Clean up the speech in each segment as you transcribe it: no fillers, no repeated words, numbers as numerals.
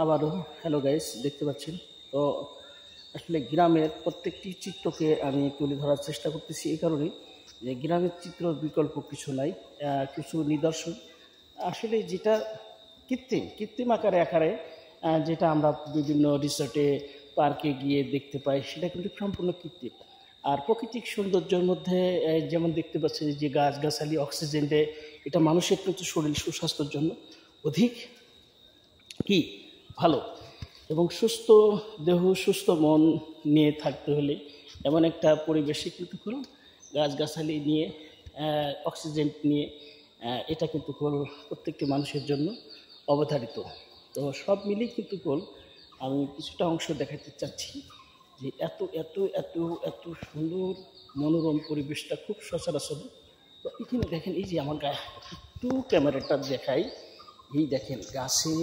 আবারও hello guys, দেখতে পাচ্ছেন তো আসলে গ্রামের প্রত্যেকটি চিত্রকে আমি তুলে ধরার চেষ্টা করতেছি এই কারণে যে গ্রামের চিত্র বিকল্প কিছু নাই। কিছু নিদর্শন আসলে যেটা কৃত্রিম আকারে যেটা আমরা বিভিন্ন রিসোর্টে পার্কে গিয়ে দেখতে পাই সেটা কিন্তু সম্পূর্ণ কৃত্রিম। আর প্রাকৃতিক সৌন্দর্যের মধ্যে যেমন দেখতে পাচ্ছেন যে গাছগাছালি, অক্সিজেন দেয়, এটা মানুষের কিন্তু শরীর সুস্বাস্থ্যের জন্য অধিক কি ভালো। এবং সুস্থ দেহ সুস্থ মন নিয়ে থাকতে হলে এমন একটা পরিবেশে কিন্তু হল গাছগাছালি নিয়ে, অক্সিজেন নিয়ে, এটা কিন্তু হল প্রত্যেকটি মানুষের জন্য অবধারিত। তো সব মিলেই কিন্তু হল আমি কিছুটা অংশ দেখাতে চাচ্ছি যে এত এত এত এত সুন্দর মনোরম পরিবেশটা খুব সচরাচর। তো এখানে দেখেন, এই যে আমার গায়ে একটু ক্যামেরাটা দেখাই, এই দেখেন গাছে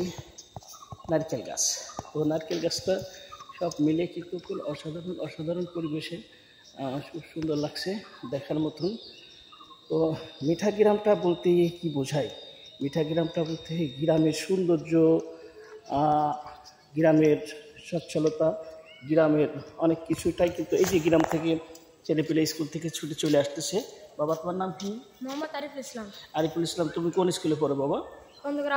নারকেল গাছ। তো নারকেল গাছটা সব মিলে কিন্তু অসাধারণ পরিবেশে খুব সুন্দর লাগছে দেখার মতন। তো মিঠা গ্রামটা বলতে কি বোঝায়? মিঠা গ্রামটা বলতে গ্রামের সৌন্দর্য, গ্রামের সচ্ছলতা, গ্রামের অনেক কিছুটাই কিন্তু এই যে গ্রাম থেকে ছেলেপেলে স্কুল থেকে ছুটে চলে আসতেছে। বাবা, তোমার নাম কি? মোহাম্মদ আরিফুল ইসলাম। আরিফুল ইসলাম, তুমি কোন স্কুলে পড়ো বাবা?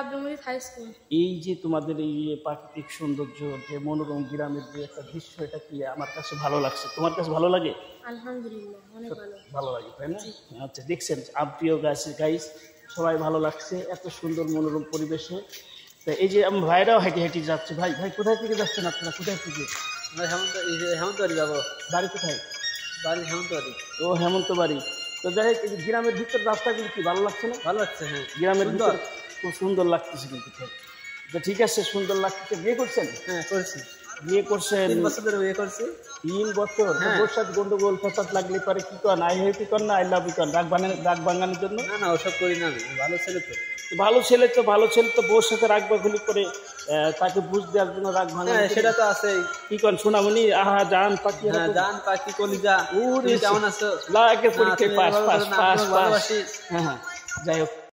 Abdul Majid high school. এই যে তোমাদের এই প্রাকৃতিক সৌন্দর্য, যে মনোরম গ্রামের যে একটা দৃশ্য, এটা কি আমার কাছে ভালো লাগছে? তোমার কাছে ভালো লাগে? আলহামদুলিল্লাহ, অনেক ভালো লাগে, তাই না? আচ্ছা, দেখছেন আপ্রিয় গাইস, সবাই ভালো লাগছে এত সুন্দর মনোরম পরিবেশে। তা এই যে আমার ভাইরাও হেঁটে যাচ্ছে। ভাই কোথায় থেকে যাচ্ছেন আপনারা? কোথায় থেকে? হেমন্তবাড়ি যাবো। বাড়ি কোথায়? বাড়ি হেমন্তবাড়ি। ও, হেমন্তবাড়ি। তো যাই হোক, গ্রামের ভিতর রাস্তাগুলি কি ভালো লাগছে না? ভালো লাগছে, হ্যাঁ। গ্রামের ভিতর খুব সুন্দর লাগতেছে কিন্তু। তো ঠিক আছে, সুন্দর লাগতেছে। বিয়ে করছেন? হ্যাঁ, করছি। বিয়ে করছেন? 3 বছর ধরে বিয়ে করছি। 3 বছর? ওর সাথে গন্ডগোল ফসাদ লাগলে পারে কি করেন? আই হেপি করেন না আই লাভ ইউ করেন? রাগ ভাঙানোর জন্য? না, ওসব করি না। ভালো ছেলে তো। ভালো ছেলে তো বউর সাথে রাগ ভাঙালি করে তাকে বুঝ দেওয়ার জন্য রাগ ভাঙা, সেটা তো আছেই। কি করেন সোনামণি? আহা, জান পাখি, জান পাখি, কলিজা, তুমি কেমন আছো? লাগে পরীক্ষায় পাস। হ্যাঁ, যাই হোক।